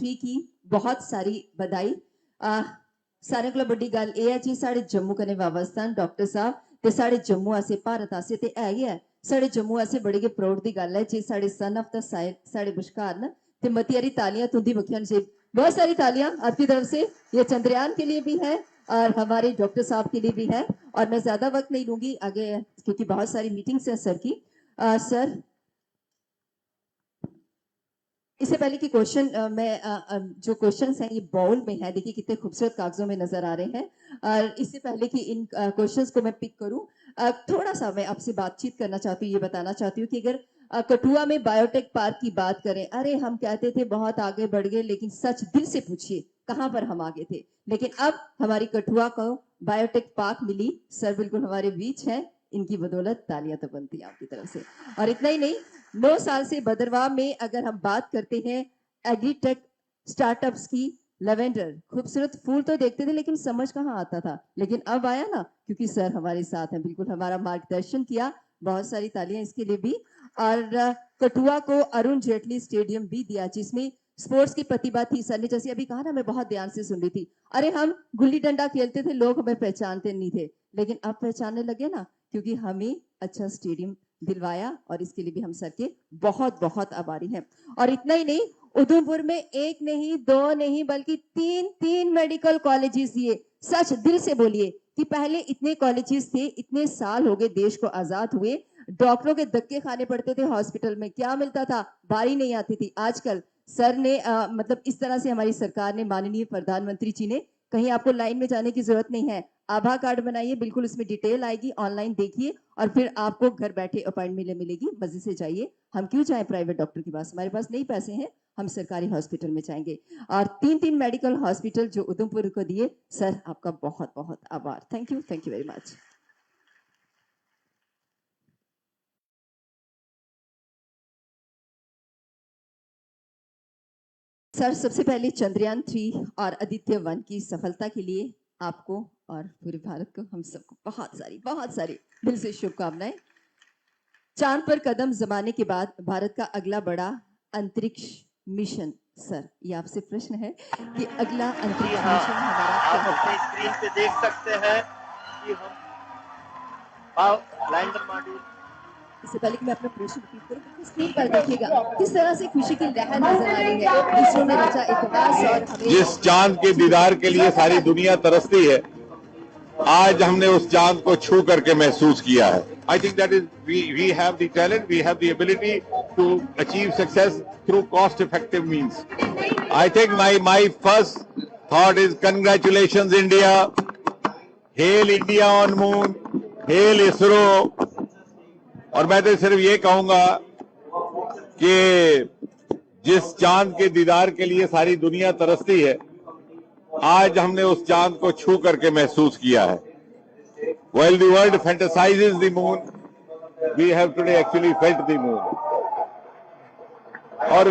3 की बहुत सारी बधाई। सारे कोला बड़ी गल यह है जी साढ़े जम्मू कन्नै वाबस्ता डॉक्टर साहब ते साढ़े जम्मू आसे भारत आसे ते है ही है साढ़े जम्मू आसे बड़ी गै प्राउड दी गल है जी साढ़े सन ऑफ द साढ़े बश्कार न ते मती हारी तालियां तुंदी बखियां से बहुत सारी तालियां आपकी तरफ से ये चंद्रयान के लिए भी है और हमारे डॉक्टर साहब के लिए भी है और मैं ज्यादा वक्त नहीं लूंगी आगे क्योंकि बहुत सारी मीटिंग्स हैं सर की। सर इससे पहले कि क्वेश्चन जो क्वेश्चंस हैं ये बाउल में है, देखिए कितने खूबसूरत कागजों में नजर आ रहे हैं। और इससे पहले कि इन क्वेश्चंस को मैं पिक करूं, थोड़ा सा मैं आपसे बातचीत करना चाहती हूँ, ये बताना चाहती हूँ कि अगर कठुआ में बायोटेक पार्क की बात करें, अरे हम कहते थे बहुत आगे बढ़ गए, लेकिन सच दिल से पूछिए कहां पर हम आगे थे। लेकिन अब हमारी कठुआ को बायोटेक पार्क मिली, सर बिल्कुल हमारे बीच है, इनकी बदौलत तालियां तो बनती है आपकी तरफ से। और इतना ही नहीं, 9 साल से बदरवाह में अगर हम बात करते हैं एग्रीटेक स्टार्टअप्स की, लेवेंडर खूबसूरत फूल तो देखते थे लेकिन समझ कहाँ आता था, लेकिन अब आया ना, क्योंकि सर हमारे साथ हैं, बिल्कुल हमारा मार्गदर्शन किया, बहुत सारी तालियां इसके लिए भी। और कठुआ को अरुण जेटली स्टेडियम भी दिया जिसमें स्पोर्ट्स की प्रतिभा थी। सर ने जैसे अभी कहा ना, मैं बहुत ध्यान से सुन रही थी, अरे हम गुल्ली डंडा खेलते थे, लोग हमें पहचानते नहीं थे, लेकिन अब पहचानने लगे ना, क्योंकि हमें अच्छा स्टेडियम दिलवाया और इसके लिए भी हम सर के बहुत बहुत आभारी हैं। और इतना ही नहीं, उधमपुर में एक नहीं दो नहीं बल्कि तीन मेडिकल कॉलेजेस दिए। सच दिल से बोलिए कि पहले इतने कॉलेजेस थे, इतने साल हो गए देश को आजाद हुए, डॉक्टरों के धक्के खाने पड़ते थे हॉस्पिटल में, क्या मिलता था, बारी नहीं आती थी। आजकल सर ने मतलब इस तरह से हमारी सरकार ने, माननीय प्रधानमंत्री जी ने, कहीं आपको लाइन में जाने की जरूरत नहीं है, आभा कार्ड बनाइए, बिल्कुल उसमें डिटेल आएगी, ऑनलाइन देखिए और फिर आपको घर बैठे अपॉइंटमेंट मिलेगी, मजे से जाइए। हम क्यों जाएं प्राइवेट डॉक्टर के पास, हमारे पास नहीं पैसे हैं, हम सरकारी हॉस्पिटल में जाएंगे। और तीन मेडिकल हॉस्पिटल जो उधमपुर को दिए, सर आपका बहुत बहुत आभार। Thank you very much. Sir सबसे पहले चंद्रयान 3 और आदित्य 1 की सफलता के लिए आपको और पूरे भारत को, हम सबको बहुत सारी दिल से शुभकामनाएं। चांद पर कदम जमाने के बाद भारत का अगला बड़ा अंतरिक्ष मिशन, सर ये आपसे प्रश्न है कि अगला अंतरिक्ष मिशन हमारा क्या होगा? आप अपने स्क्रीन पे देख सकते हैं कि हम लैंडर मॉड्यूल। इससे पहले कि मैं अपना प्रश्न रिपीट करूं, स्क्रीन पर देखिएगा किस तरह से खुशी की लहर नजर आ रही है। इसरो ने रचा इतिहास और हमें जिस चांद के दीदार के लिए सारी दुनिया तरसती है, आज हमने उस चांद को छू करके महसूस किया है। I think that is we have the talent, we have the ability to achieve success through cost effective means. I think my first thought is congratulations India, hail India on moon, hail ISRO. और मैं तो सिर्फ ये कहूंगा कि जिस चांद के दीदार के लिए सारी दुनिया तरसती है, आज हमने उस चांद को छू करके महसूस किया है। While the world fantasizes the moon, we have today actually felt the moon. और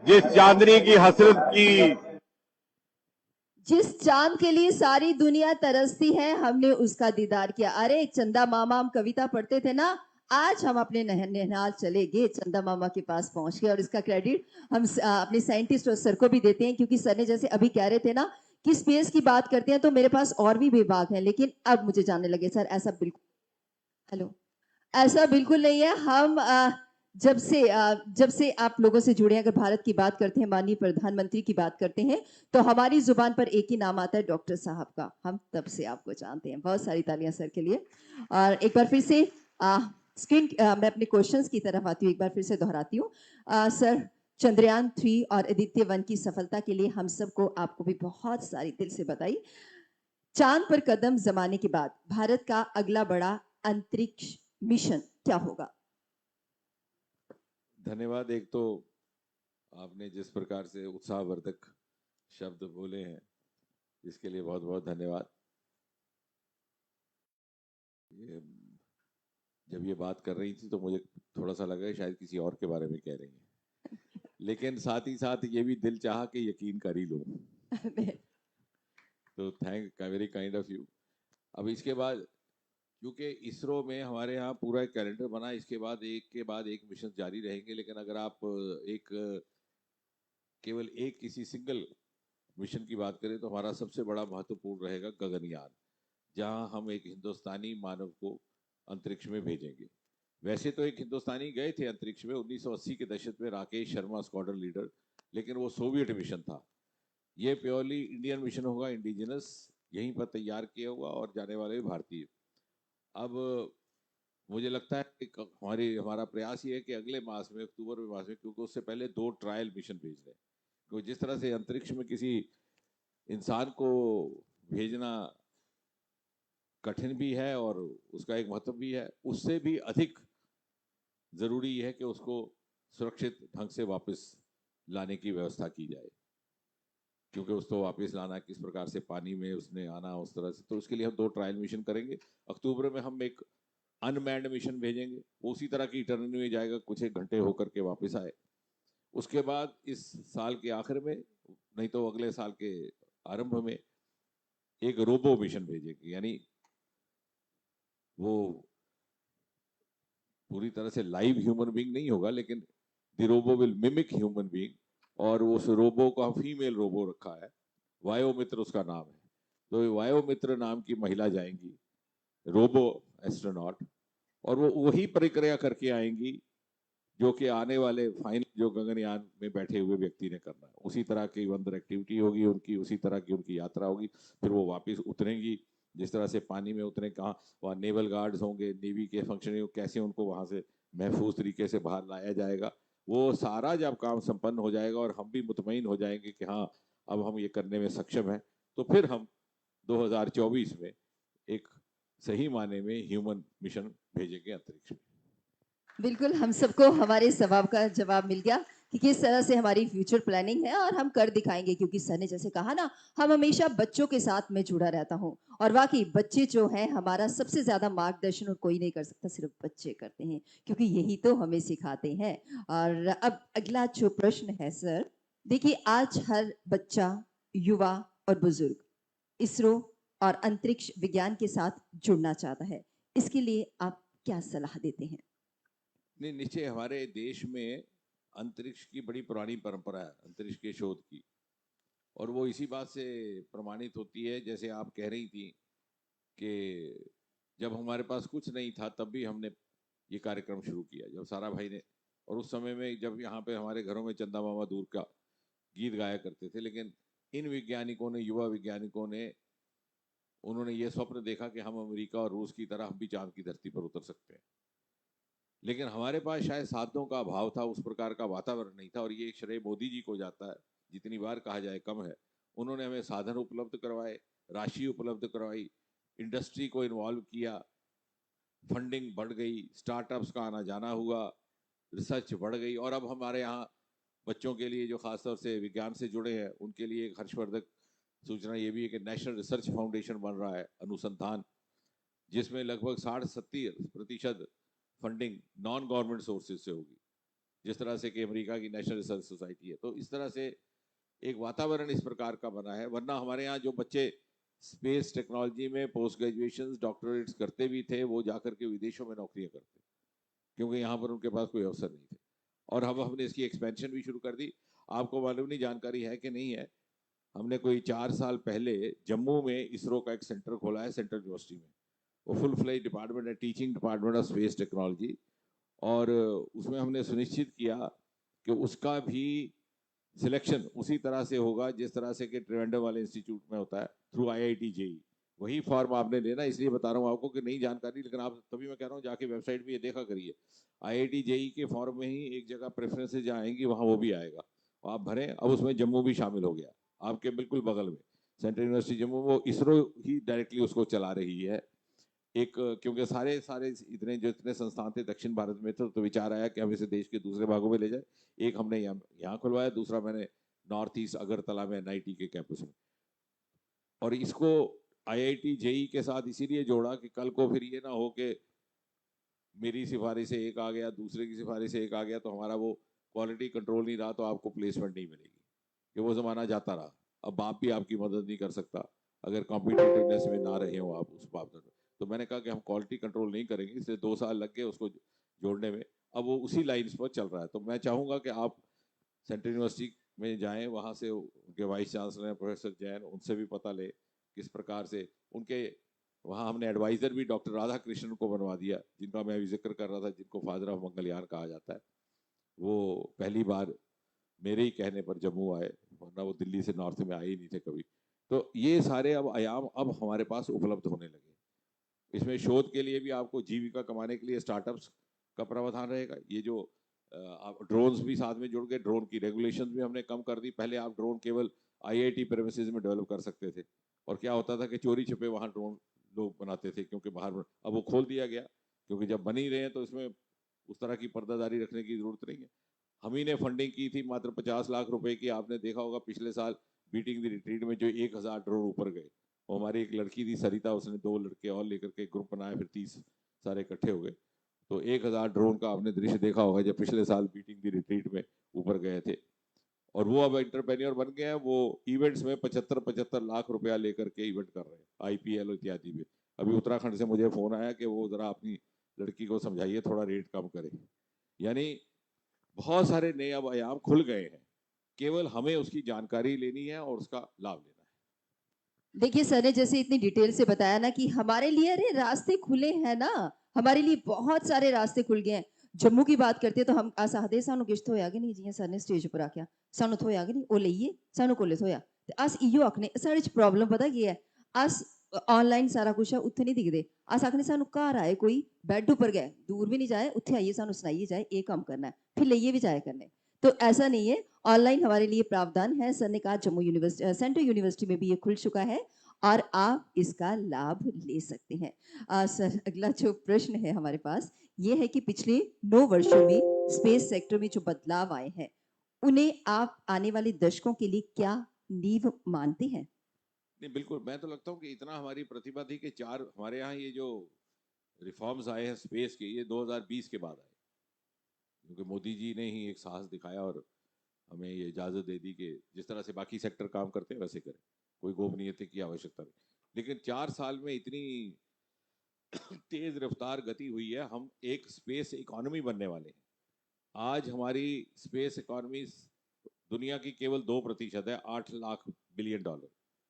जिस चांदनी की हसरत की, जिस चांद के लिए सारी दुनिया तरसती है, हमने उसका दीदार किया। अरे चंदा मामा, हम कविता पढ़ते थे ना, आज हम अपने नैनीताल चले गए, चंदा मामा के पास पहुंच गए। और इसका क्रेडिट हम अपने साइंटिस्ट और सर को भी देते हैं, क्योंकि सर ने जैसे अभी कह रहे थे ना कि स्पेस की बात करते हैं तो मेरे पास और भी विभाग हैं, लेकिन अब मुझे जानने लगे सर ऐसा बिल्कुल, हेलो, ऐसा बिल्कुल नहीं है। हम जब से आप लोगों से जुड़े, अगर भारत की बात करते हैं, माननीय प्रधानमंत्री की बात करते हैं, तो हमारी जुबान पर एक ही नाम आता है, डॉक्टर साहब का। हम तब से आपको जानते हैं। बहुत सारी तालियां सर के लिए। और एक बार फिर से स्क्रीन मैं अपने क्वेश्चंस की तरफ आती हूँ, एक बार फिर से दोहराती हूँ। सर चंद्रयान 3 और आदित्य 1 की सफलता के लिए हम सबको, आपको भी बहुत सारी दिल से बधाई। चांद पर कदम जमाने के बाद भारत का अगला बड़ा अंतरिक्ष मिशन क्या होगा? धन्यवाद। एक तो आपने जिस प्रकार से उत्साहवर्धक शब्द बोले हैं, इसके लिए बहुत बहुत धन्यवाद। जब ये बात कर रही थी तो मुझे थोड़ा सा लगा शायद किसी और के बारे में कह रही हैं, लेकिन साथ ही साथ ये भी दिल चाहा कि यकीन कर ही लो। तो thank very kind of you. अब इसके बाद, क्योंकि इसरो में हमारे यहाँ पूरा एक कैलेंडर बना, इसके बाद एक के बाद एक मिशन जारी रहेंगे, लेकिन अगर आप एक केवल एक किसी सिंगल मिशन की बात करें तो हमारा सबसे बड़ा महत्वपूर्ण रहेगा गगनयान, जहां हम एक हिंदुस्तानी मानव को अंतरिक्ष में भेजेंगे। वैसे तो एक हिंदुस्तानी गए थे अंतरिक्ष में 1980 के दशक में, राकेश शर्मा स्क्वाड्रन लीडर, लेकिन वो सोवियत मिशन था। ये प्योरली इंडियन मिशन होगा, इंडिजिनस, यहीं पर तैयार किया हुआ और जाने वाले भारतीय। अब मुझे लगता है कि हमारा प्रयास ये है कि अगले मास में, अक्टूबर मास में, क्योंकि उससे पहले 2 ट्रायल मिशन भेज रहे हैं, क्योंकि जिस तरह से अंतरिक्ष में किसी इंसान को भेजना कठिन भी है और उसका एक महत्व भी है, उससे भी अधिक जरूरी है कि उसको सुरक्षित ढंग से वापस लाने की व्यवस्था की जाए, क्योंकि उसको वापस लाना किस प्रकार से, पानी में उसने आना उस तरह से, तो उसके लिए हम 2 ट्रायल मिशन करेंगे। अक्टूबर में हम एक अनमैन्ड मिशन भेजेंगे, वो उसी तरह की इटर्निटी में जाएगा, कुछ एक घंटे होकर के वापस आए। उसके बाद इस साल के आखिर में, नहीं तो अगले साल के आरंभ में, एक रोबो मिशन भेजेंगे, यानी वो पूरी तरह से लाइव ह्यूमन बीइंग नहीं होगा, लेकिन the robo will mimic human being, और उस रोबो को हम फीमेल रोबो रखा है, वायोमित्र उसका नाम है। तो वायोमित्र नाम की महिला जाएंगी, रोबो एस्ट्रोनॉट, और वो वही प्रक्रिया करके आएंगी जो कि आने वाले फाइनल जो गगनयान में बैठे हुए व्यक्ति ने करना है। उसी तरह की अंदर एक्टिविटी होगी उनकी, उसी तरह की उनकी यात्रा होगी। फिर वो वापस उतरेंगी, जिस तरह से पानी में उतरे, कहाँ वहाँ नेवल गार्ड्स होंगे, नेवी के फंक्शनरी, कैसे उनको वहाँ से महफूज तरीके से बाहर लाया जाएगा, वो सारा जब काम संपन्न हो जाएगा और हम भी मुतमईन हो जाएंगे कि हाँ अब हम ये करने में सक्षम हैं, तो फिर हम 2024 में एक सही माने में ह्यूमन मिशन भेजेंगे अंतरिक्ष में। बिल्कुल, हम सबको हमारे सवाल का जवाब मिल गया कि किस तरह से हमारी फ्यूचर प्लानिंग है और हम कर दिखाएंगे, क्योंकि सर ने जैसे कहा ना, हम हमेशा बच्चों के साथ में जुड़ा रहता हूँ, और वाकई बच्चे जो हैं हमारा सबसे ज्यादा मार्गदर्शन और कोई नहीं कर सकता, सिर्फ बच्चे करते हैं, क्योंकि यही तो हमें सिखाते हैं। और अब अगला जो प्रश्न है सर, देखिए आज हर बच्चा, युवा और बुजुर्ग इसरो और अंतरिक्ष विज्ञान के साथ जुड़ना चाहता है, इसके लिए आप क्या सलाह देते हैं? नहीं, निश्चय हमारे देश में अंतरिक्ष की बड़ी पुरानी परंपरा है, अंतरिक्ष के शोध की, और वो इसी बात से प्रमाणित होती है, जैसे आप कह रही थी कि जब हमारे पास कुछ नहीं था तब भी हमने ये कार्यक्रम शुरू किया, जब सारा भाई ने, और उस समय में जब यहाँ पे हमारे घरों में चंदा मामा दूर का गीत गाया करते थे, लेकिन इन वैज्ञानिकों ने, युवा वैज्ञानिकों ने, उन्होंने ये स्वप्न देखा कि हम अमेरिका और रूस की तरह हम भी चांद की धरती पर उतर सकते हैं, लेकिन हमारे पास शायद साधनों का अभाव था, उस प्रकार का वातावरण नहीं था, और ये श्रेय मोदी जी को जाता है, जितनी बार कहा जाए कम है। उन्होंने हमें साधन उपलब्ध करवाए, राशि उपलब्ध करवाई, इंडस्ट्री को इन्वॉल्व किया, फंडिंग बढ़ गई, स्टार्टअप्स का आना जाना हुआ, रिसर्च बढ़ गई, और अब हमारे यहाँ बच्चों के लिए जो खासतौर से विज्ञान से जुड़े हैं उनके लिए एक हर्षवर्धक सूचना ये भी है कि नेशनल रिसर्च फाउंडेशन बन रहा है, अनुसंधान, जिसमें लगभग 60-70% फंडिंग नॉन गवर्नमेंट सोर्सेज से होगी, जिस तरह से कि अमेरिका की नेशनल रिसर्च सोसाइटी है। तो इस तरह से एक वातावरण इस प्रकार का बना है, वरना हमारे यहाँ जो बच्चे स्पेस टेक्नोलॉजी में पोस्ट ग्रेजुएशन डॉक्टरेट्स करते भी थे, वो जाकर के विदेशों में नौकरियां करते, क्योंकि यहाँ पर उनके पास कोई अवसर नहीं थे। और अब हमने इसकी एक्सपेंशन भी शुरू कर दी। आपको मालूम नहीं, जानकारी है कि नहीं है, हमने कोई 4 साल पहले जम्मू में इसरो का एक सेंटर खोला है, सेंट्रल यूनिवर्सिटी में। वो फुल फ्लेज डिपार्टमेंट है, teaching department of space technology, और उसमें हमने सुनिश्चित किया कि उसका भी सिलेक्शन उसी तरह से होगा जिस तरह से कि त्रिवेंद्रम वाले इंस्टीट्यूट में होता है, थ्रू IIT JEE। वही फॉर्म आपने लेना, इसलिए बता रहा हूँ आपको कि नहीं जानकारी, लेकिन आप तभी मैं कह रहा हूँ जाके वेबसाइट में ये देखा करिए, IIT JEE के फॉर्म में ही एक जगह प्रेफरेंसेज जहाँ आएंगी वहाँ वो भी आएगा, आप भरें। अब उसमें जम्मू भी शामिल हो गया, आपके बिल्कुल बगल में सेंट्रल यूनिवर्सिटी जम्मू, वो इसरो ही डायरेक्टली उसको चला रही है। एक, क्योंकि सारे सारे इतने जो इतने संस्थान थे दक्षिण भारत में थे, तो विचार आया कि हम इसे देश के दूसरे भागों में ले जाए। एक हमने यहाँ खुलवाया, दूसरा मैंने नॉर्थ ईस्ट अगरतला में NIT के कैंपस में, और इसको IIT JEE के साथ इसीलिए जोड़ा कि कल को फिर ये ना हो कि मेरी सिफारिश से एक आ गया, दूसरे की सिफारिश से एक आ गया, तो हमारा वो क्वालिटी कंट्रोल नहीं रहा, तो आपको प्लेसमेंट नहीं मिलेगी, कि वो ज़माना जाता रहा। अब बाप भी आपकी मदद नहीं कर सकता अगर कॉम्पिटिटिवनेस में ना रहे हो आप उस मापदंड। तो मैंने कहा कि हम क्वालिटी कंट्रोल नहीं करेंगे, इसलिए 2 साल लग गए उसको जोड़ने में। अब वो उसी लाइन्स पर चल रहा है। तो मैं चाहूँगा कि आप सेंट्रल यूनिवर्सिटी में जाएं, वहाँ से उनके वाइस चांसलर हैं प्रोफेसर जैन, उनसे भी पता ले किस प्रकार से उनके वहाँ हमने एडवाइजर भी डॉक्टर राधा कृष्णन को बनवा दिया, जिनका मैं अभी जिक्र कर रहा था, जिनको फादर ऑफ मंगलयान कहा जाता है। वो पहली बार मेरे ही कहने पर जम्मू आए, वरना वो दिल्ली से नॉर्थ में आए ही नहीं थे कभी। तो ये सारे अब आयाम अब हमारे पास उपलब्ध होने लगे। इसमें शोध के लिए भी आपको जीविका कमाने के लिए स्टार्टअप्स का प्रावधान रहेगा। ये जो आप ड्रोन्स भी साथ में जुड़ गए, ड्रोन की रेगुलेशंस भी हमने कम कर दी। पहले आप ड्रोन केवल आईआईटी प्रेमिसेस में डेवलप कर सकते थे, और क्या होता था कि चोरी छिपे वहाँ ड्रोन लोग बनाते थे, क्योंकि बाहर। अब वो खोल दिया गया, क्योंकि जब बन ही रहे हैं तो इसमें उस तरह की पर्दादारी रखने की जरूरत नहीं है। हम ही ने फंडिंग की थी मात्र 50 लाख रुपए की। आपने देखा होगा पिछले साल बीटिंग द रिट्रीट में जो 1000 ड्रोन ऊपर गए, वो हमारी एक लड़की थी सरिता, उसने 2 लड़के और लेकर के ग्रुप बनाया, फिर 30 सारे इकट्ठे हो गए। तो 1000 ड्रोन का आपने दृश्य देखा होगा जब पिछले साल बीटिंग द रिट्रीट में ऊपर गए थे। और वो अब एंटरप्रेन्योर बन गए हैं। वो इवेंट्स में 75 लाख रुपया लेकर के इवेंट कर रहे हैं, आईपीएल इत्यादि में। अभी उत्तराखंड से मुझे फोन आया कि वो जरा अपनी लड़की को समझाइए थोड़ा रेट कम करे। यानी बहुत सारे नए अब आयाम खुल गए हैं, केवल हमें उसकी जानकारी लेनी है और उसका लाभ लेना है। देखिए सर ने जैसे इतनी डिटेल से बताया ना कि हमारे लिए अरे रास्ते खुले हैं ना, हमारे लिए बहुत सारे रास्ते खुल गए हैं। जम्मू की बात करते तो हम आसादे सानू किश थोया कि नहीं, जियां सर ने स्टेज पर आख्या सानू थोया कि नहीं, ओ लईए सानू कोले थोया। ते अस इयो आखने, साढ़े च प्रॉब्लम पता की है, अस ऑनलाइन सारा कुछ है उत्थे नहीं दिखदे। अस आखने सानू घर आए कोई, बेड उपर गए, दूर भी नहीं जाए, उत्थे आइए सानू सुनाइए जाए ये काम करना है, फिर लईए भी जाए करने। तो ऐसा नहीं है, ऑनलाइन हमारे लिए प्रावधान है। सर ने कहा जम्मू यूनिवर्सिटी, सेंट्रल यूनिवर्सिटी में भी ये खुल चुका है और आप इसका लाभ ले सकते हैं। सर अगला जो प्रश्न है हमारे पास ये है कि पिछले 9 वर्षों में स्पेस सेक्टर में जो बदलाव आए हैं उन्हें आप आने वाले दशकों के लिए क्या नींव मानते हैं? नहीं, बिल्कुल। मैं तो लगता हूँ कि इतना हमारी प्रतिभा थी कि 4 हमारे यहाँ ये जो रिफॉर्म्स आए हैं स्पेस के, ये 2020 के बाद आए, क्योंकि मोदी जी ने ही एक साहस दिखाया और हमें ये इजाजत दे दी कि जिस तरह से बाकी सेक्टर काम करते हैं वैसे करें, कोई गोपनीयता की आवश्यकता नहीं। लेकिन 4 साल में इतनी तेज रफ्तार गति हुई है, हम एक स्पेस इकोनॉमी बनने वाले हैं। आज हमारी स्पेस इकोनॉमी दुनिया की केवल 2% है, $8 लाख बिलियन,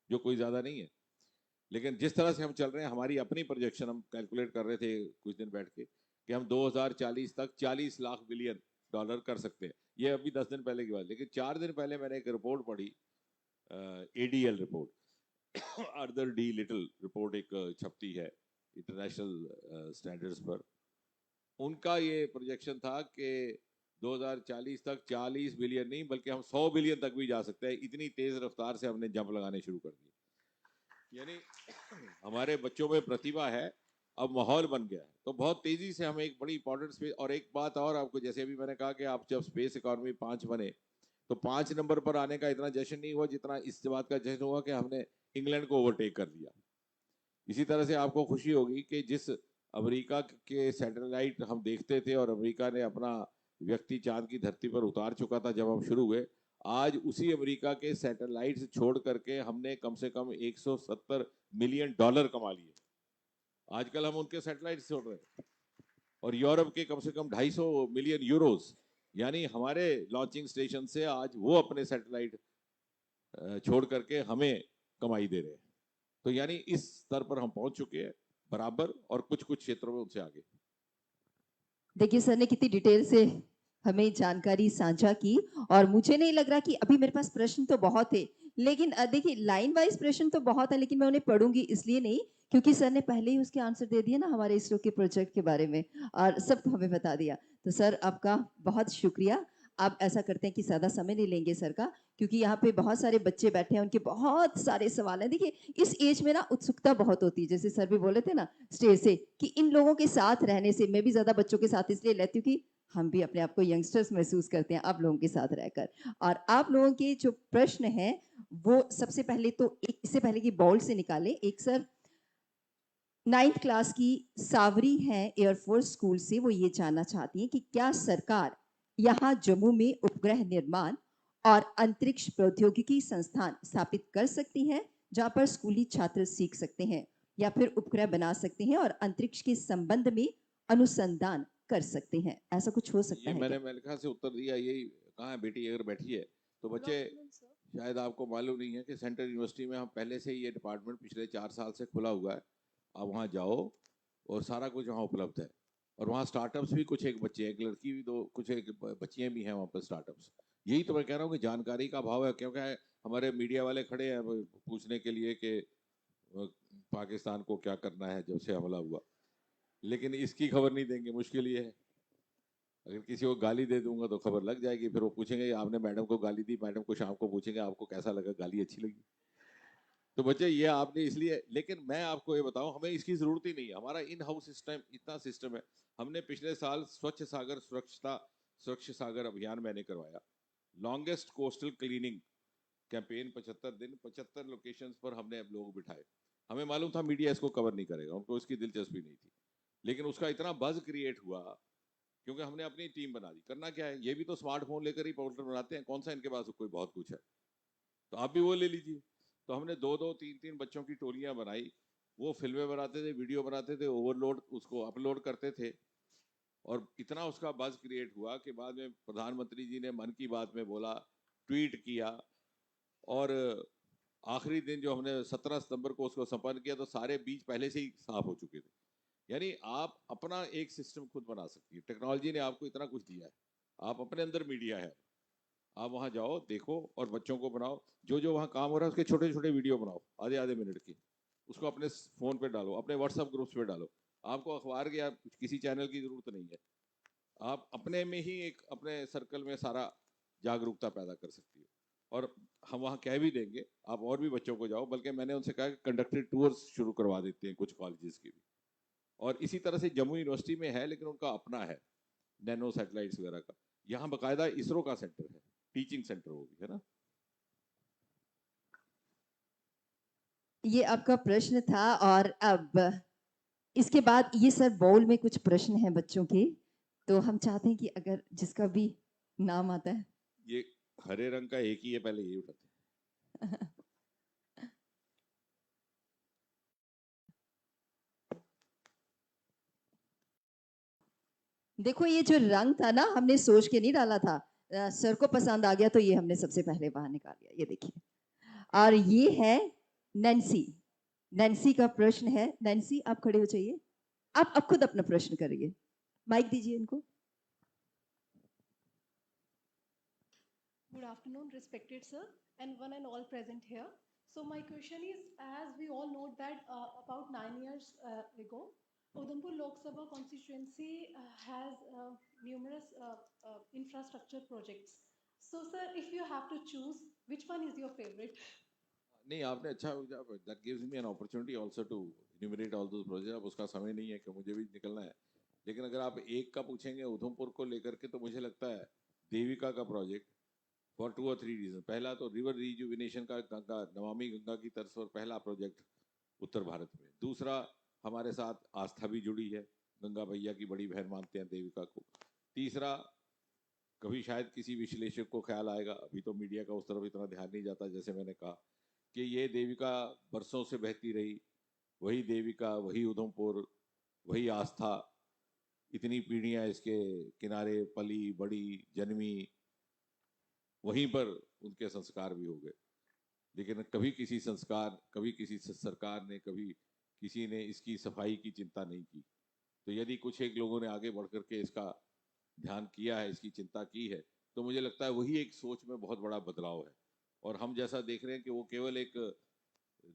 जो कोई ज्यादा नहीं है। लेकिन जिस तरह से हम चल रहे हैं, हमारी अपनी प्रोजेक्शन हम कैलकुलेट कर रहे थे कुछ दिन बैठ के कि हम 2040 तक $40 लाख बिलियन कर सकते हैं। ये अभी 10 दिन पहले की बात। लेकिन 4 दिन पहले मैंने एक रिपोर्ट पढ़ी, ADL report, Arthur D Little report, एक छपती है इंटरनेशनल स्टैंडर्ड्स पर। उनका ये प्रोजेक्शन था कि 2040 तक 40 बिलियन नहीं बल्कि हम 100 बिलियन तक भी जा सकते हैं। इतनी तेज रफ्तार से हमने जंप लगाने शुरू कर दिए। यानी हमारे बच्चों में प्रतिभा है, अब माहौल बन गया है, तो बहुत तेजी से हम एक बड़ी इंपॉर्टेंट स्पेस। और एक बात और आपको, जैसे अभी मैंने कहा कि आप जब स्पेस इकोनॉमी 5 बने, तो 5 नंबर पर आने का इतना जश्न नहीं हुआ जितना इस बात का जश्न हुआ कि हमने इंग्लैंड को ओवरटेक कर दिया। इसी तरह से आपको खुशी होगी कि जिस अमेरिका के सैटेलाइट हम देखते थे और अमेरिका ने अपना व्यक्ति चांद की धरती पर उतार चुका था जब हम शुरू हुए, आज उसी अमेरिका के सैटेलाइट्स छोड़ करके हमने कम से कम $170 मिलियन कमा लिए। आजकल हम उनके सैटेलाइट छोड़ रहे हैं। और यूरोप के कम से कम 250 मिलियन यूरोस, यानी हमारे लॉन्चिंग स्टेशन से आज वो अपने सैटेलाइट छोड़ करके हमें कमाई दे रहे हैं। तो यानी इस स्तर पर हम पहुंच चुके हैं बराबर, और कुछ कुछ क्षेत्रों में उनसे आगे। देखिए सर ने कितनी डिटेल से हमें जानकारी साझा की और मुझे नहीं लग रहा कि अभी मेरे पास प्रश्न तो बहुत थे, लेकिन देखिए लाइन वाइज प्रश्न तो बहुत है, लेकिन मैं उन्हें पढ़ूंगी इसलिए नहीं क्योंकि सर ने पहले ही उसके आंसर दे दिया ना हमारे इसरो के प्रोजेक्ट के बारे में और सब हमें बता दिया। तो सर आपका बहुत शुक्रिया। आप ऐसा करते हैं कि ज्यादा समय नहीं लेंगे सर का, क्योंकि यहाँ पे बहुत सारे बच्चे बैठे हैं, उनके बहुत सारे सवाल हैं। देखिए इस एज में ना उत्सुकता बहुत होती है, जैसे सर भी बोले थे ना स्टेज से कि इन लोगों के साथ रहने से, मैं भी ज्यादा बच्चों के साथ इसलिए लेती हूँ कि हम भी अपने आप को यंगस्टर्स महसूस करते हैं आप लोगों के साथ रहकर। और आप लोगों के जो प्रश्न हैं वो सबसे पहले तो एक, इससे पहले कि बॉल से निकाले, एक सर 9th क्लास की सावरी हैं एयरफोर्स स्कूल से, वो ये जानना चाहती हैं कि क्या सरकार यहाँ जम्मू में उपग्रह निर्माण और अंतरिक्ष प्रौद्योगिकी संस्थान स्थापित कर सकती है जहाँ पर स्कूली छात्र सीख सकते हैं या फिर उपग्रह बना सकते हैं और अंतरिक्ष के संबंध में अनुसंधान कर सकते हैं, ऐसा कुछ हो सकता ये है मैंने क्या? मेरे ख्याल से उत्तर दिया, यही कहा है बेटी अगर बैठी है तो बच्चे, शायद आपको मालूम नहीं है कि सेंट्रल यूनिवर्सिटी में हम पहले से ही ये डिपार्टमेंट पिछले 4 साल से खुला हुआ है। आप वहाँ जाओ और सारा कुछ वहाँ उपलब्ध है। और वहाँ स्टार्टअप्स भी कुछ एक बच्चे, एक लड़की भी, दो कुछ एक बच्चियाँ भी हैं वहाँ पर स्टार्टअप्स। यही तो मैं कह रहा हूँ कि जानकारी का अभाव है, क्योंकि हमारे मीडिया वाले खड़े हैं पूछने के लिए कि पाकिस्तान को क्या करना है जब से हमला हुआ, लेकिन इसकी खबर नहीं देंगे। मुश्किल ये है, अगर किसी को गाली दे दूंगा तो खबर लग जाएगी, फिर वो पूछेंगे आपने मैडम को गाली दी, मैडम को शाम को पूछेंगे आपको कैसा लगा, गाली अच्छी लगी। तो बच्चे ये आपने इसलिए, लेकिन मैं आपको ये बताऊं हमें इसकी जरूरत ही नहीं है। हमारा इन हाउस सिस्टम इतना सिस्टम है। हमने पिछले साल स्वच्छ सागर अभियान मैंने करवाया, लॉन्गेस्ट कोस्टल क्लीनिंग कैंपेन, 75 दिन 75 लोकेशंस पर हमने अब लोग बिठाए। हमें मालूम था मीडिया इसको कवर नहीं करेगा, उनको इसकी दिलचस्पी नहीं थी, लेकिन उसका इतना बज क्रिएट हुआ क्योंकि हमने अपनी टीम बना दी। करना क्या है, ये भी तो स्मार्टफोन लेकर ही पोर्टल बनाते हैं, कौन सा इनके पास कोई बहुत कुछ है, तो आप भी वो ले लीजिए। तो हमने 2-2, 3-3 बच्चों की टोलियां बनाई, वो फिल्में बनाते थे, वीडियो बनाते थे, ओवरलोड उसको अपलोड करते थे, और इतना उसका बज क्रिएट हुआ कि बाद में प्रधानमंत्री जी ने मन की बात में बोला, ट्वीट किया, और आखिरी दिन जो हमने 17 सितंबर को उसको संपन्न किया तो सारे बीज पहले से ही साफ हो चुके थे। यानी आप अपना एक सिस्टम खुद बना सकती है। टेक्नोलॉजी ने आपको इतना कुछ दिया है, आप अपने अंदर मीडिया है, आप वहाँ जाओ, देखो और बच्चों को बनाओ। जो जो वहाँ काम हो रहा है उसके छोटे छोटे वीडियो बनाओ, आधे आधे मिनट की, उसको अपने फोन पे डालो, अपने व्हाट्सएप ग्रुप्स पे डालो। आपको अखबार की किसी चैनल की जरूरत नहीं है, आप अपने में ही एक अपने सर्कल में सारा जागरूकता पैदा कर सकती हो। और हम वहाँ कह भी देंगे आप और भी बच्चों को जाओ, बल्कि मैंने उनसे कहा कि कंडक्टेड टूर्स शुरू करवा देते हैं कुछ कॉलेजेस की भी। और इसी तरह से जम्मू यूनिवर्सिटी में है, लेकिन उनका अपना है नैनो सैटेलाइट्स वगैरह का। यहाँ बकायदा इसरो का सेंटर है, टीचिंग सेंटर वो भी है ना। ये आपका प्रश्न था। और अब इसके बाद ये सर बाउल में कुछ प्रश्न हैं बच्चों के, तो हम चाहते हैं कि अगर जिसका भी नाम आता है। ये हरे रंग का एक ही है, पहले ये उठाते हैं। देखो ये जो रंग था ना, हमने सोच के नहीं डाला था, सर को पसंद आ गया तो ये हमने सबसे पहले बाहर निकाल लिया। ये देखिए, और ये है नैन्सी। नैन्सी का प्रश्न है। नैन्सी आप खड़े हो जाइए, आप अब खुद अपना प्रश्न करिए, माइक दीजिए इनको। Good afternoon, respected sir, and one and all present here. So my question is, as we all know that about 9 years ago, Udhampur Lok Sabha constituency has numerous infrastructure projects. So sir, if you have to choose, which one is your favorite? नहीं, आपने अच्छा, that gives me an opportunity also to enumerate all those project. अब उसका समय नहीं है कि मुझे भी निकलना है, लेकिन अगर आप एक का पूछेंगे उधमपुर को लेकर के, तो मुझे लगता है देविका का प्रोजेक्ट, फॉर 2 और 3 रीजन। पहला तो रिवर रिजुविनेशन का, गंगा, नमामि गंगा की तर्ज पर पहला प्रोजेक्ट उत्तर भारत में। दूसरा, हमारे साथ आस्था भी जुड़ी है, गंगा भैया की बड़ी बहन मानते हैं देविका को। तीसरा, कभी शायद किसी विश्लेषक को ख्याल आएगा, अभी तो मीडिया का उस तरफ इतना ध्यान नहीं जाता, जैसे मैंने कहा कि ये देविका बरसों से बहती रही, वही देविका, वही उधमपुर, वही आस्था, इतनी पीढ़ियां इसके किनारे पली बड़ी जन्मी, वहीं पर उनके संस्कार भी हो गए। लेकिन कभी किसी सरकार ने, कभी किसी ने इसकी सफाई की चिंता नहीं की। तो यदि कुछ एक लोगों ने आगे बढ़ करके इसका ध्यान किया है, इसकी चिंता की है, तो मुझे लगता है वही एक सोच में बहुत बड़ा बदलाव है। और हम जैसा देख रहे हैं कि वो केवल एक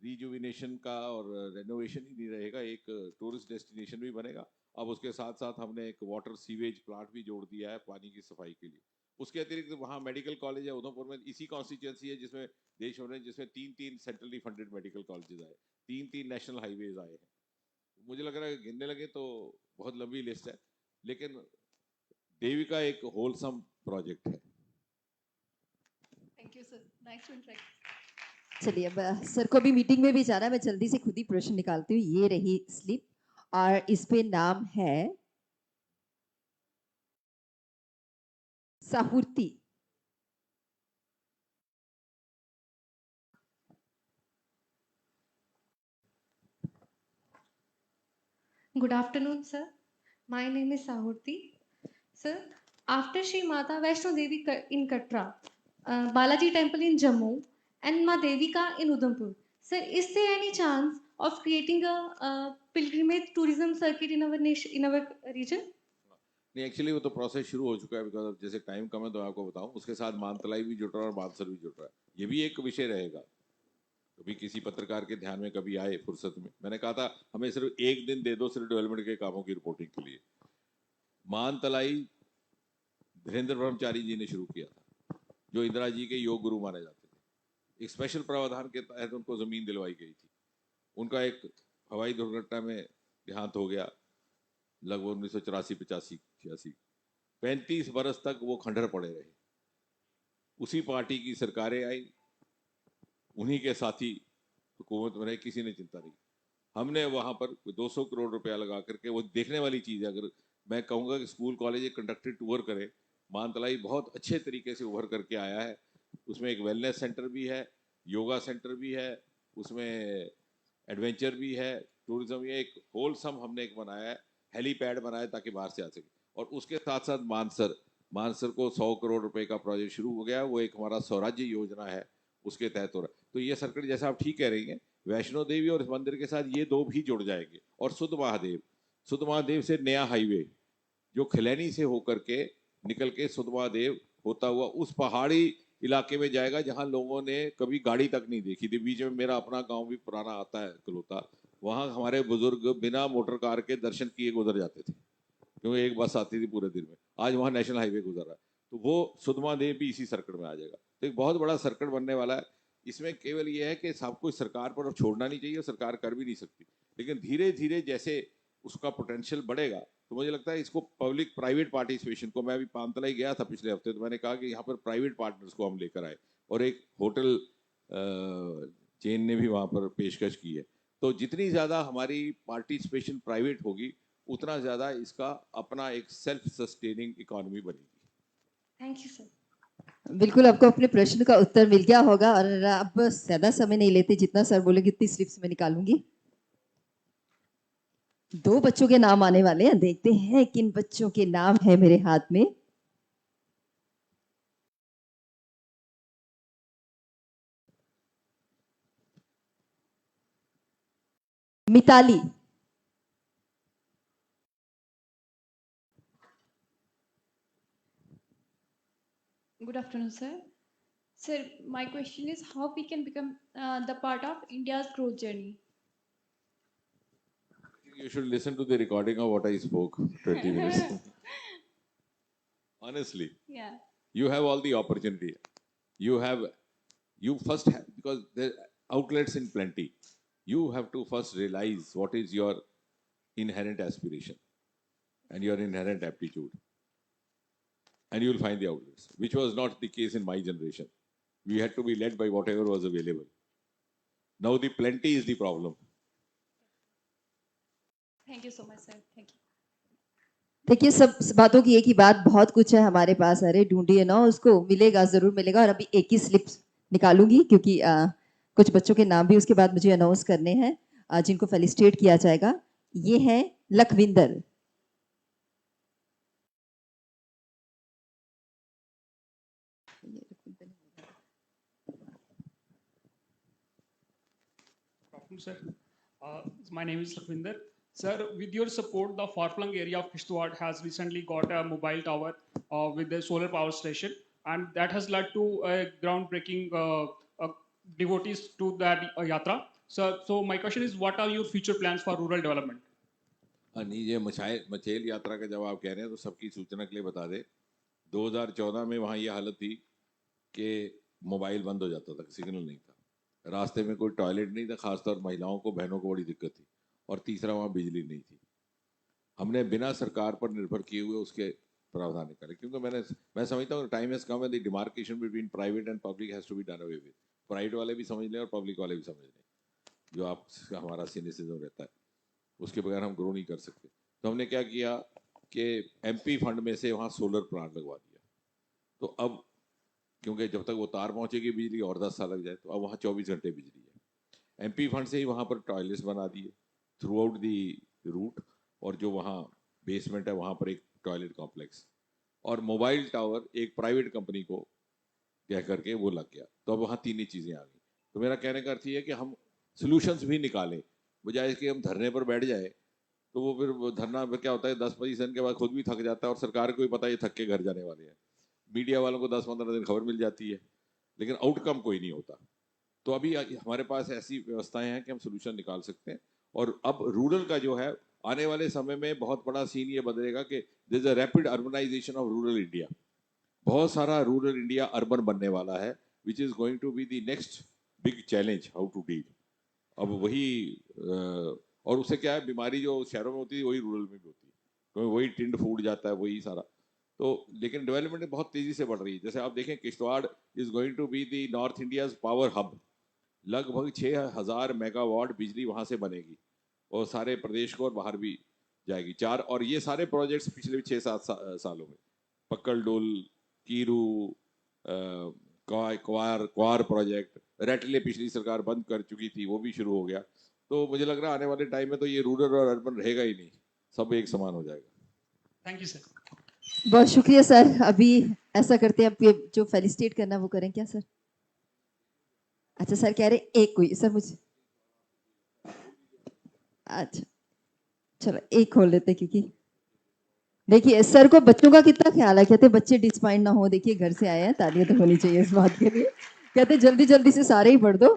रिजुविनेशन का और रेनोवेशन ही नहीं रहेगा, एक टूरिस्ट डेस्टिनेशन भी बनेगा। अब उसके साथ साथ हमने एक वाटर सीवेज प्लांट भी जोड़ दिया है पानी की सफाई के लिए। उसके अतिरिक्त वहाँ मेडिकल कॉलेज है उधमपुर में, इसी कॉन्स्टिट्यूंसी है जिसमें देश भर में, जिसमें 3-3 सेंट्रली फंडेड मेडिकल कॉलेजेस आए, 3-3 नेशनल हाईवेज आए हैं। मुझे लग रहा है गिनने लगे तो बहुत लंबी लिस्ट है, लेकिन देविका एक होलसम प्रोजेक्ट है। Thank you sir. Nice to interact. चलिए, अब सर को भी मीटिंग में भी जाना है, मैं जल्दी से खुद ही प्रश्न निकालती हूँ। ये रही स्लिप, और इस पे नाम है साहुर्ती। Good afternoon, sir. My name is Sahurti. Sir, after Shri Mata Vaishno Devi in Katra, Balaji Temple in Jammu, and Ma Devika in Udhampur. Sir, is there any chance of creating a pilgrimage tourism circuit in our nation, in our region? नहीं, actually वो तो process शुरू हो चुका है, because जैसे time कम है तो आपको बताऊं, उसके साथ मानतलाई भी जुड़ रहा है और मानसर भी जुड़ रहा है। ये भी एक विषय रहेगा, कभी किसी पत्रकार के ध्यान में कभी आए फुर्सत में। मैंने कहा था हमें सिर्फ एक दिन दे दो सिर्फ डेवलपमेंट के कामों की रिपोर्टिंग के लिए। मानतलाई धीरेन्द्र ब्रह्मचारी जी ने शुरू किया था, जो इंदिरा जी के योग गुरु माने जाते थे। एक स्पेशल प्रावधान के तहत उनको जमीन दिलवाई गई थी। उनका एक हवाई दुर्घटना में देहांत हो गया, लगभग 1984-85-86। 35 बरस तक वो खंडहर पड़े रहे। उसी पार्टी की सरकारें आई, उन्हीं के साथी हुकूमत में रहे, किसी ने चिंता नहीं। हमने वहां पर 200 करोड़ रुपया लगा करके, वो देखने वाली चीज है। अगर मैं कहूँगा कि स्कूल कॉलेज एक कंडक्टेड टूर करे, मानतलाई बहुत अच्छे तरीके से उभर करके आया है। उसमें एक वेलनेस सेंटर भी है, योगा सेंटर भी है, उसमें एडवेंचर भी है, टूरिज्म भी है। एक होलसम हमने एक बनाया है, हेलीपैड बनाया ताकि बाहर से आ सके। और उसके साथ साथ मानसर को 100 करोड़ रुपए का प्रोजेक्ट शुरू हो गया। वो एक हमारा स्वराज्य योजना है, उसके तहत हो रहा है। तो ये सर्किट जैसा आप ठीक कह रही हैं, वैष्णो देवी और इस मंदिर के साथ ये दो भी जुड़ जाएंगे। और सुध महादेव से नया हाईवे जो खिलैनी से होकर के निकल के सुध महादेव होता हुआ उस पहाड़ी इलाके में जाएगा जहां लोगों ने कभी गाड़ी तक नहीं देखी थी। बीच में मेरा अपना गांव भी पुराना आता है कलोता, वहां हमारे बुजुर्ग बिना मोटर कार के दर्शन किए गुजर जाते थे, क्योंकि एक बस आती थी पूरे दिन में। आज वहां नेशनल हाईवे गुजर रहा है, तो वो सुधमा देव भी इसी सर्किट में आ जाएगा। तो एक बहुत बड़ा सर्किट बनने वाला है। इसमें केवल ये है कि सब कुछ सरकार पर छोड़ना नहीं चाहिए, सरकार कर भी नहीं सकती, लेकिन धीरे धीरे जैसे उसका पोटेंशियल बढ़ेगा तो मुझे लगता है इसको पब्लिक प्राइवेट पार्टिसिपेशन को, मैं अभी पानतलाई गया था पिछले हफ्ते, तो मैंने कहा कि यहाँ पर प्राइवेट पार्टनर्स को हम लेकर आए, और एक होटल चेन ने भी वहाँ पर पेशकश की है। तो जितनी ज़्यादा हमारी पार्टिसिपेशन प्राइवेट होगी, उतना ज़्यादा इसका अपना एक सेल्फ सस्टेनिंग इकोनॉमी बनेगी। Thank you sir. बिल्कुल, आपको अपने प्रश्न का उत्तर मिल गया होगा, और अब ज्यादा समय नहीं लेते, जितना सर बोलेंगे उतनी स्लिप्स में निकालूंगी। 2 बच्चों के नाम आने वाले हैं, देखते हैं किन बच्चों के नाम है मेरे हाथ में। Mitali, Good afternoon, sir. Sir, my question is how we can become the part of India's growth journey. You should listen to the recording of what I spoke 20 minutes. Honestly, Yeah. you have all the opportunity. You first have, because there are outlets in plenty. You have to first realize what is your inherent aspiration and your inherent aptitude, and you will find the outlets, which was not the case in my generation. We had to be led by whatever was available. Now the plenty is the problem. Thank you so much, sir. Thank you. देखिए, सब बातों की एक ही बात, बहुत कुछ है हमारे पास, अरे ढूंढिए ना उसको, मिलेगा, जरूर मिलेगा। और अभी एक ही स्लिप निकालूंगी, क्योंकि कुछ बच्चों के नाम भी उसके बाद मुझे अनाउंस करने हैं, जिनको फेलिसिटेट किया जाएगा। ये है Lakhwinder. Sir, my name is Lakwinder. Sir, with your support, the far-flung area of Kishtwar has recently got a mobile tower with a solar power station, and that has led to a groundbreaking devotees to that yatra. So my question is, what are your future plans for rural development? नहीं, ये मचेल यात्रा का जब आप कह रहे हैं तो सबकी सूचना के लिए बता दे, 2014 में वहाँ ये हालत थी कि मोबाइल बंद हो जाता था, सिग्नल नहीं था, रास्ते में कोई टॉयलेट नहीं था, खासतौर महिलाओं को, बहनों को बड़ी दिक्कत थी, और तीसरा वहाँ बिजली नहीं थी। हमने बिना सरकार पर निर्भर किए हुए उसके प्रावधान निकाले, क्योंकि मैं समझता हूँ time has come, the demarcation between private and public has to be done away with. Private वाले भी समझ लें और पब्लिक वाले भी समझ लें, जो आप हमारा सीनियरिज्म रहता है, उसके बगैर हम ग्रो नहीं कर सकते। तो हमने क्या किया कि MP फंड में से वहाँ सोलर प्लांट लगवा दिया। तो अब क्योंकि जब तक वो तार पहुँचेगी बिजली और 10 साल लग जाए, तो अब वहाँ 24 घंटे बिजली है। MP फंड से ही वहाँ पर टॉयलेट्स बना दिए थ्रू आउट दी रूट, और जो वहाँ बेसमेंट है वहाँ पर एक टॉयलेट कॉम्प्लेक्स, और मोबाइल टावर एक प्राइवेट कंपनी को कह करके वो लग गया। तो अब वहाँ तीन ही चीज़ें आ गई। तो मेरा कहने का अर्थ ये है कि हम सोल्यूशंस भी निकालें, बजाय इसके हम धरने पर बैठ जाए। तो वो फिर वो धरना में क्या होता है, 10 पोजीशन के बाद खुद भी थक जाता है और सरकार को भी पता है ये थक के घर जाने वाले हैं। मीडिया वालों को 10-15 दिन खबर मिल जाती है, लेकिन आउटकम कोई नहीं होता। तो अभी हमारे पास ऐसी व्यवस्थाएं हैं कि हम सोल्यूशन निकाल सकते हैं। और अब रूरल का जो है, आने वाले समय में बहुत बड़ा सीन ये बदलेगा कि this is a rapid urbanization of rural India. बहुत सारा रूरल इंडिया अर्बन बनने वाला है, which is going to be the next big challenge, how to deal. अब वही और उससे क्या है, बीमारी जो शहरों में होती है वही रूरल में भी होती है, क्योंकि वही टिंड फूड जाता है, वही सारा। तो लेकिन डेवलपमेंट बहुत तेजी से बढ़ रही है। जैसे आप देखें, Kishtwar is going to be the north India's power hub. लगभग 6000 मेगावाट बिजली वहां से बनेगी और सारे प्रदेश को और बाहर भी जाएगी। और ये सारे प्रोजेक्ट्स पिछले 6-7 सालों में, पक्कल डोल, कीरू, क्वार प्रोजेक्ट, रेटले पिछली सरकार बंद कर चुकी थी, वो भी शुरू हो गया। तो मुझे लग रहा है आने वाले टाइम में तो ये रूरल और अर्बन रहेगा ही नहीं, सब एक समान हो जाएगा। Thank you sir. बहुत शुक्रिया सर। अभी ऐसा करते हैं, अब ये जो फेलिसिटेट करना वो करें क्या सर? अच्छा सर कह रहे एक कोई सर मुझे, अच्छा चलो एक खोल लेते, क्योंकि देखिए सर को बच्चों का कितना ख्याल है। कहते बच्चे डिसपॉइंट ना हो, देखिए घर से आए हैं, तालियां तो होनी चाहिए इस बात के लिए। कहते जल्दी जल्दी से सारे ही पढ़ दो।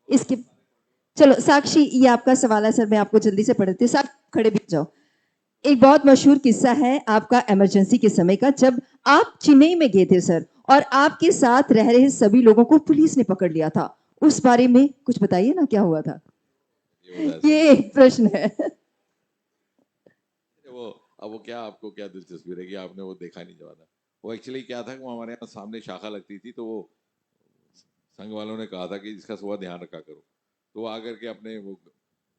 इसके चलो साक्षी, ये आपका सवाल है सर, मैं आपको जल्दी से पढ़ देती हूँ। साथ खड़े भी जाओ। एक बहुत मशहूर किस्सा है आपका इमरजेंसी के समय का, जब आप चेन्नई में गए थे सर, और आपके साथ रह रहे सभी लोगों को पुलिस ने पकड़ लिया था। उस बारे में कुछ बताइए ना, क्या हुआ था? ये एक प्रश्न है। वो अब वो क्या, आपको क्या दिलचस्पी रहेगी, आपने वो देखा नहीं जवाना। वो एक्चुअली क्या था कि वो हमारे यहाँ सामने शाखा लगती थी, तो वो संघ वालों ने कहा था कि इसका सुबह ध्यान रखा करो। तो वो आकर के अपने वो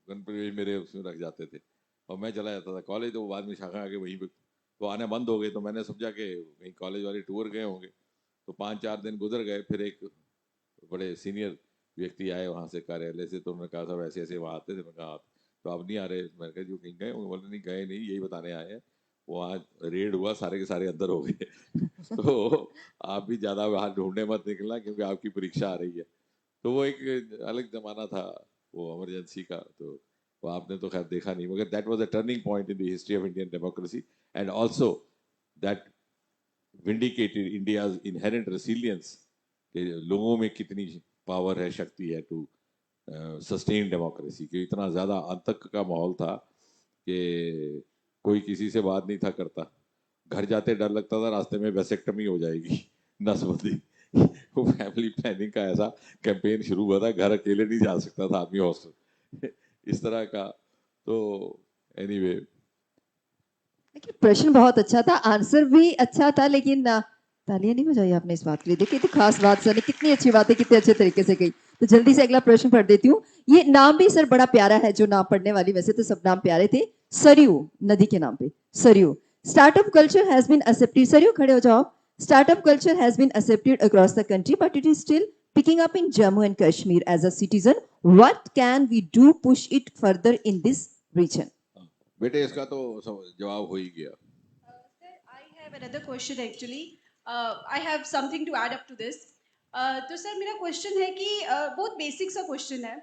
गणपति मेरे उसमें रख जाते थे और मैं चला जाता था कॉलेज। तो वो बाद में शाखा आके वहीं पे तो आने बंद हो गए। तो मैंने समझा कि कहीं कॉलेज वाले टूर गए होंगे। तो 5-4 दिन गुजर गए, फिर एक बड़े सीनियर व्यक्ति आए वहाँ से कार्यालय से। तो उन्होंने कहा साहब ऐसे ऐसे वहाँ आते थे। मैं कहा तो आप नहीं आ रहे? मैंने कहा जो कहीं गए होंगे। बोले नहीं गए नहीं, यही बताने आए हैं। वो आज रेड हुआ, सारे के सारे अंदर हो गए। तो आप भी ज़्यादा बाहर ढूंढने मत निकलना, क्योंकि आपकी परीक्षा आ रही है। तो वो एक अलग जमाना था वो इमरजेंसी का। तो वो आपने तो खैर देखा नहीं, मगर that was a turning point in the history of Indian democracy, and also that vindicated India's inherent resilience, कि लोगों में कितनी पावर है, शक्ति है टू सस्टेन डेमोक्रेसी। कि इतना ज़्यादा आतंक का माहौल था कि कोई किसी से बात नहीं था करता। घर जाते डर लगता था रास्ते में वेसेक्टमी हो जाएगी, नसबंदी। वो फैमिली प्लानिंग का ऐसा कैंपेन शुरू हुआ था, घर अकेले नहीं जा सकता था आदमी हॉस्टल, इस तरह का। तो एनीवे, देखिए प्रश्न बहुत अच्छा था, आंसर भी अच्छा था, लेकिन तालियां नहीं बजाई आपने इस बात के लिए। देखिए तो खास बात सर ने कितनी अच्छी बात है, कितने अच्छे तरीके से कही। तो जल्दी से अगला प्रश्न पढ़ देती हूँ। ये नाम भी सर बड़ा प्यारा है, जो नाम पढ़ने वाली, वैसे तो सब नाम प्यारे थे। सरयू नदी के नाम पे, Saryu. Startup culture has been accepted, Saryu खड़े हो जाओ। Startup culture has been accepted across the country, but it is still picking up in Jammu and Kashmir. As a citizen, what can we do push it further in this region? बेटे इसका तो जवाब हो ही गया। Sir, I have another question actually. I have something to add up to this. तो sir मेरा question है कि बहुत बेसिक सा क्वेश्चन है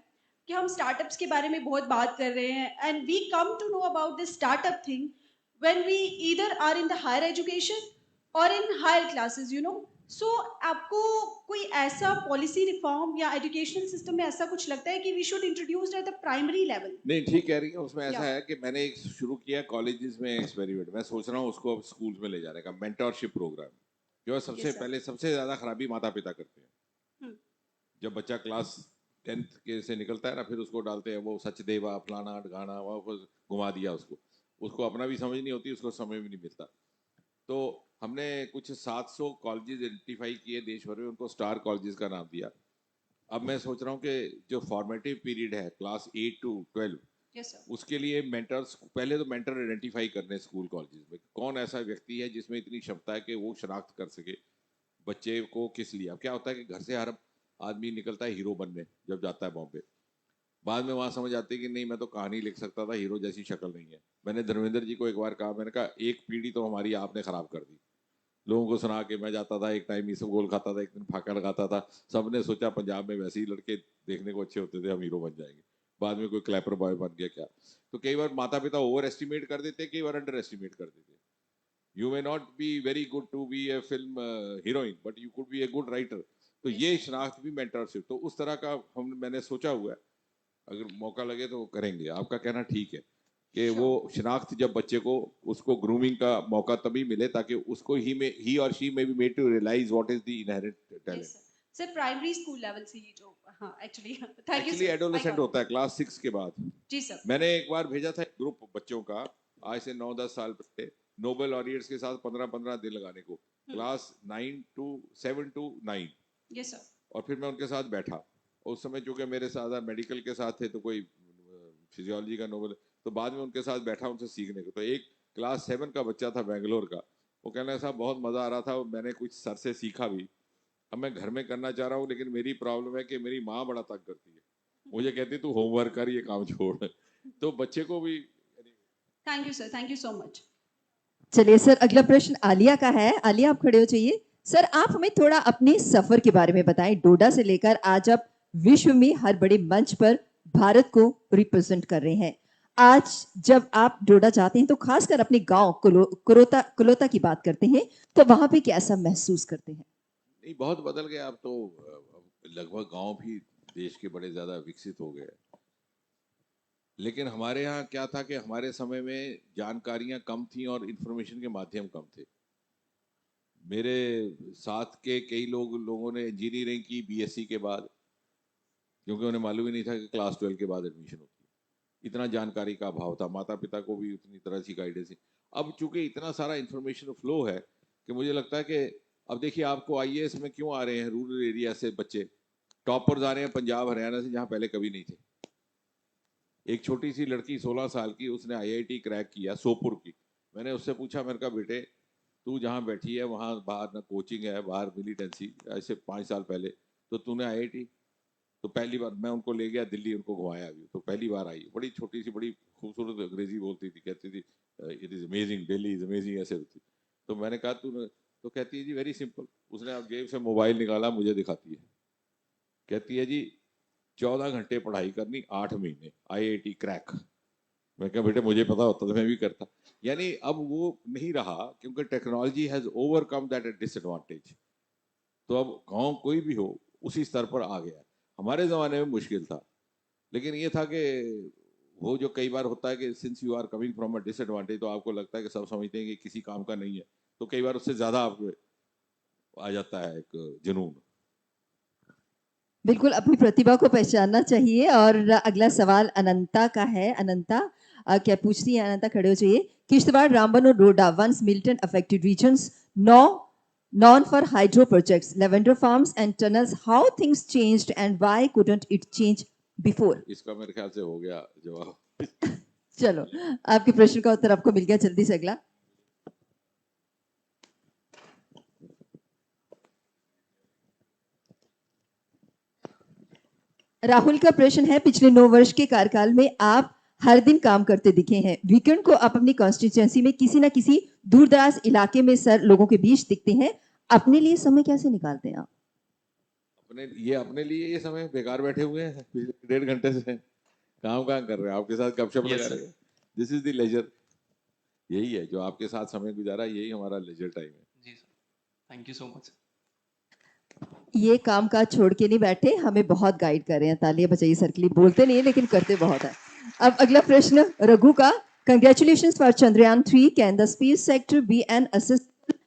कि हम स्टार्टअप्स के बारे में बहुत बात कर रहे हैं, and we come to know about this startup thing when we either are in the higher education और in higher classes, you know. So आपको कोई ऐसा पॉलिसी रिफॉर्म या एजुकेशनल सिस्टम में ऐसा कुछ लगता है कि we should introduce at the primary level? नहीं, ठीक कह रही है। उसमें ऐसा Yeah. है कि मैंने एक शुरू किया कॉलेजेस में एक्सपेरिमेंट। मैं सोच रहा हूँ उसको अब स्कूल्स में ले जाने का, मेंटरशिप प्रोग्राम। जो है सबसे Yes, sir. पहले सबसे ज्यादा खराबी माता पिता करते हैं। हम्म। जब बच्चा क्लास 10th के से निकलता है ना, फिर उसको डालते हैं वो सचदेवा, फलाना ढगाना, वो घुमा दिया उसको अपना भी समझ नहीं होती, उसको समय भी नहीं मिलता। तो हमने कुछ 700 कॉलेजेस आइडेंटिफाई किए देश भर में, उनको स्टार कॉलेजेस का नाम दिया। अब मैं सोच रहा हूँ कि जो फॉर्मेटिव पीरियड है क्लास 8 to 12, Yes, sir. उसके लिए मेंटर्स, पहले तो मेंटर आइडेंटिफाई करने स्कूल कॉलेजेस में, कौन ऐसा व्यक्ति है जिसमें इतनी क्षमता है कि वो शनाख्त कर सके बच्चे को किस लिए। अब क्या होता है कि घर से हर आदमी निकलता है हीरो बनने, जब जाता है बॉम्बे, बाद में वहाँ समझ आती है कि नहीं, मैं तो कहानी लिख सकता था, हीरो जैसी शक्ल नहीं है। मैंने धर्मेंद्र जी को एक बार कहा, मैंने कहा एक पीढ़ी तो हमारी आपने खराब कर दी। लोगों को सुना के मैं जाता था, एक टाइम सब गोल खाता था, एक दिन फाका लगाता था। सबने सोचा पंजाब में वैसे ही लड़के देखने को अच्छे होते थे, हम हीरो बन जाएंगे। बाद में कोई क्लैपर बॉय बन गया क्या। तो कई बार माता पिता ओवर एस्टिमेट कर देते, कई बार अंडर एस्टिमेट कर देते। You may not be very good to be a film heroine, but you could be a good writer. तो ये शनाख्त भी मेंटरशिप, तो उस तरह का मैंने सोचा हुआ है, अगर मौका लगे तो करेंगे। आपका कहना ठीक है कि वो शनाख्त जब बच्चे को, उसको ग्रूमिंग का मौका तभी मिले ताकि उसको ही और she may be made to realize what is the inherent talent. Sir primary school level से ही जो, हाँ actually thank you actually adolescent होता है क्लास 6 के बाद। जी सर। मैंने एक बार भेजा था एक ग्रुप बच्चों का, आज से 9-10 साल पहले, नोबेल लॉरियट्स के साथ 15-15 दिन लगाने को, क्लास 7 to 9। Yes sir. और फिर मैं उनके साथ बैठा, उस समय चूंकि मेरे साथ मेडिकल के साथ थे तो कोई फिजियोलॉजी का नोबेल, तो बाद में उनके साथ बैठा उनसे सीखने को। तो एक क्लास 7 का बच्चा था बेंगलोर का, वो कहना साहब बहुत मज़ा आ रहा था, मैंने कुछ सर से सीखा भी, अब मैं घर में करना चाह रहा हूँ, लेकिन मेरी प्रॉब्लम है कि मेरी माँ बड़ा तंग करती है, मुझे कहती तू होमवर्क कर, ये काम छोड़। तो बच्चे को भी। Thank you sir, thank you so much. चलिए सर, अगला प्रश्न आलिया का है। आलिया आप खड़े हो जाइए। सर आप हमें थोड़ा अपने सफर के बारे में बताएं, डोडा से लेकर आज आप विश्व में हर बड़े मंच पर भारत को रिप्रेजेंट कर रहे हैं। आज जब आप डोडा जाते हैं तो खासकर अपने गांव कुलोता की बात करते हैं, तो वहां पे कैसा महसूस करते हैं? नहीं, बहुत बदल गया अब तो, लगभग गांव भी देश के बड़े ज्यादा विकसित हो गए। लेकिन हमारे यहाँ क्या था कि हमारे समय में जानकारियां कम थी और इंफॉर्मेशन के माध्यम कम थे। मेरे साथ के कई लोगों ने इंजीनियरिंग की बीएससी के बाद, क्योंकि उन्हें मालूम ही नहीं था कि क्लास 12 के बाद एडमिशन होती है। इतना जानकारी का अभाव था, माता पिता को भी उतनी तरह की गाइडेंस। अब चूंकि इतना सारा इंफॉर्मेशन फ्लो है कि मुझे लगता है कि अब देखिए आपको आईएएस में क्यों आ रहे हैं रूरल एरिया से बच्चे, टॉपर्स आ रहे हैं पंजाब हरियाणा से, जहाँ पहले कभी नहीं थे। एक छोटी सी लड़की 16 साल की, उसने आईआईटी क्रैक किया सोपुर की। मैंने उससे पूछा, मैंने कहा बेटे तू जहाँ बैठी है वहाँ बाहर ना कोचिंग है, बाहर मिलिटेंसी, ऐसे 5 साल पहले, तो तूने आईआईटी। तो पहली बार मैं उनको ले गया दिल्ली, उनको घुमाया भी, तो पहली बार आई, बड़ी छोटी सी बड़ी खूबसूरत अंग्रेजी बोलती थी, कहती थी it is amazing, Delhi is amazing, ऐसे होती। तो मैंने कहा तू, तो कहती है जी वेरी सिंपल। उसने अब जेब से मोबाइल निकाला, मुझे दिखाती है, कहती है जी 14 घंटे पढ़ाई करनी, 8 महीने आईआईटी क्रैक। मैं कहा बेटे मुझे पता होता तो मैं भी करता। यानी अब वो नहीं रहा, क्योंकि technology has overcome that disadvantage. तो अब गांव कोई भी हो उसी स्तर पर आ गया। हमारे ज़माने में मुश्किल था, लेकिन ये था कि वो जो कई बार होता है कि since you are coming from a disadvantage, तो आपको लगता है कि सब समझते हैं कि किसी काम का नहीं है, तो कई बार उससे ज़्यादा आपको आ जाता है एक जुनून। बिल्कुल, अपनी प्रतिभा को पहचानना चाहिए। और अगला सवाल अनंता का है। अनंता क्या पूछती है? अनंता खड़े हो जाइए। किश्तवाड़, रामबन और डोडा once militant affected regions, now known for hydro projects, lavender farms and tunnels. How things changed and why couldn't it change before? इसका मेरे ख्याल से हो गया जवाब। चलो, आपके प्रश्न का उत्तर आपको मिल गया। जल्दी से अगला। राहुल का प्रश्न है, पिछले 9 वर्ष के कार्यकाल में आप हर दिन काम करते दिखे हैं। वीकेंड को आप अपनी कॉन्स्टिट्यूएंसी में किसी ना किसी दूरदराज इलाके में सर लोगों के बीच दिखते हैं। अपने लिए समय कैसे निकालते हैं आप? अपने लिए ये समय बेकार बैठे हुए हैं, पिछले 1.5 घंटे से काम कर रहे हैं, आपके साथ गपशप लगा रहे हैं। दिस इज द लेजर, यही है जो आपके साथ समय गुजारा, यही हमारा लेजर टाइम है। जी sir, thank you so much. ये काम काज छोड़ के नहीं बैठे, हमें बहुत गाइड कर रहे हैं। तालियां बजाइए सर के लिए। बोलते नहीं है लेकिन करते बहुत है। अब अगला प्रश्न रघु का। Congratulations for Chandrayaan 3। Can the space sector be an assistant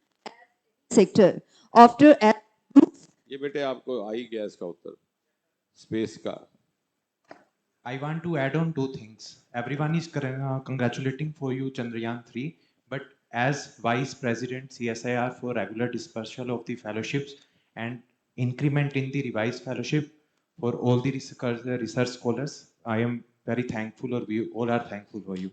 sector after? ये बेटे आपको आ ही गया इसका उत्तर, स्पेस का। I want to add on 2 things. Everyone is congratulating for you Chandrayaan 3, but as Vice President CSIR for regular dispersal of the fellowships and increment in the revised fellowship for all the research scholars, I am very thankful, or we all are thankful for you.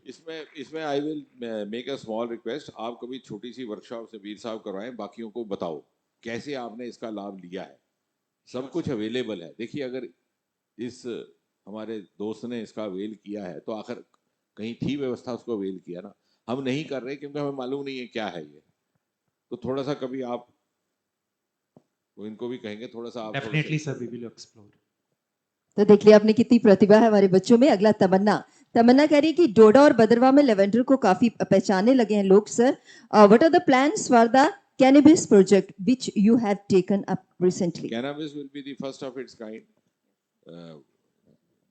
इसमें I will make a small request. आप कभी छोटी सी workshop से वीर साहब करवाएं, बाकियों को बताओ कैसे आपने इसका लाभ लिया है। सब कुछ अवेलेबल है। देखिए अगर इस हमारे दोस्त ने इसका अवेल किया है तो आखिर कहीं थी व्यवस्था, उसको अवेल किया ना। हम नहीं कर रहे क्योंकि हमें मालूम नहीं है क्या है ये। तो थोड़ा सा कभी आप वो इनको भी कहेंगे थोड़ा सा आप थोड़ा सा- Definitely, sir, we will explore. तो देख लिया आपने कितनी प्रतिभा है हमारे बच्चों में। अगला तमन्ना। तमन्ना कह रही है कि डोडा और बदरवा में लेवेंडर को काफी पहचानने लगे हैं लोग sir. What are the plans for the cannabis project which you have taken up recently? Cannabis will be the first of its kind.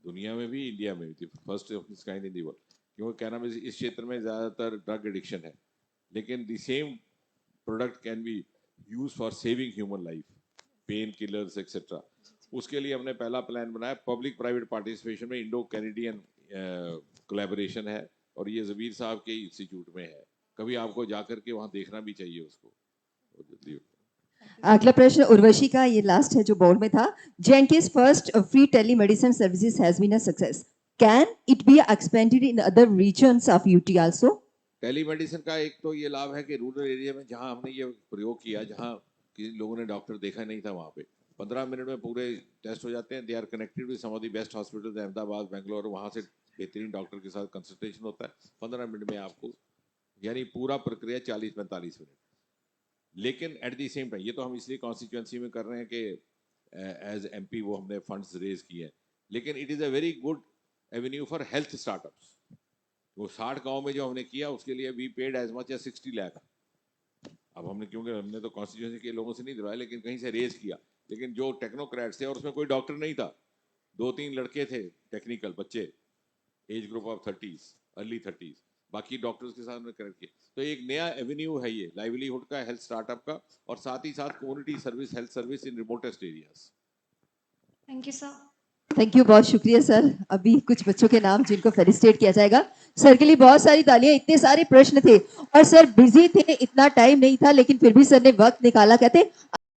दुनिया में भी, इंडिया में भी first of its kind in the world, क्योंकि cannabis इस क्षेत्र में ज़्यादातर ड्रग एडिक्शन है, लेकिन the same product can be use for saving human life, pain killers etcetera. उसके लिए हमने पहला प्लान बनाया, पब्लिक प्राइवेट पार्टिसिपेशन में इंडो कैनेडियन कोलैबोरेशन है, और ये जबीर साहब के इंस्टीट्यूट में है। कभी आपको जाकर के वहाँ देखना भी चाहिए उसको। अगला प्रश्न उर्वशी का, ये लास्ट है जो बोर्ड में था। J&K's first free telemedicine services has been a success, can it be expanded in other regions of UT also? Telemedicine का एक तो ये लाभ है कि रूरल एरिया में जहाँ हमने ये प्रयोग किया, जहाँ किसी लोगों ने डॉक्टर देखा नहीं था, वहाँ पे 15 मिनट में पूरे टेस्ट हो जाते हैं। They are connected with some of the best hospitals, Ahmedabad, Bangalore, वहाँ से बेहतरीन डॉक्टर के साथ कंसल्टेशन होता है 15 मिनट में आपको, यानी पूरा प्रक्रिया 40-45 मिनट। लेकिन एट द सेम टाइम, ये तो हम इसलिए कॉन्स्टिट्यूंसी में कर रहे हैं कि एज एमपी वो हमने फंड्स रेज किए हैं, लेकिन it is a very good avenue for health startups. वो 60 गांव में जो हमने किया, उसके लिए we paid as much as 60 lakh. अब हमने, क्योंकि हमने तो कॉन्स्टिट्यूंसी के लोगों से नहीं दिलवाया, लेकिन कहीं से रेज किया, लेकिन जो टेक्नोक्रेट्स थे, और उसमें कोई डॉक्टर नहीं था, 2-3 लड़के थे टेक्निकल बच्चे, age group of 30s, early 30s, बाकी डॉक्टर्स के साथ में कनेक्ट किया। तो एक नया एवेन्यू है ये लाइवलीहुड का, हेल्थ स्टार्टअप का, और साथ ही साथ community service, health service in remotest areas. Thank you sir. Thank you, बहुत शुक्रिया सर। अभी कुछ बच्चों के नाम जिनको फेलिसिटेट किया जाएगा। सर के लिए बहुत सारी तालियां। इतने सारे प्रश्न थे और सर बिजी थे, इतना टाइम नहीं था, लेकिन फिर भी सर ने वक्त निकाला। कहते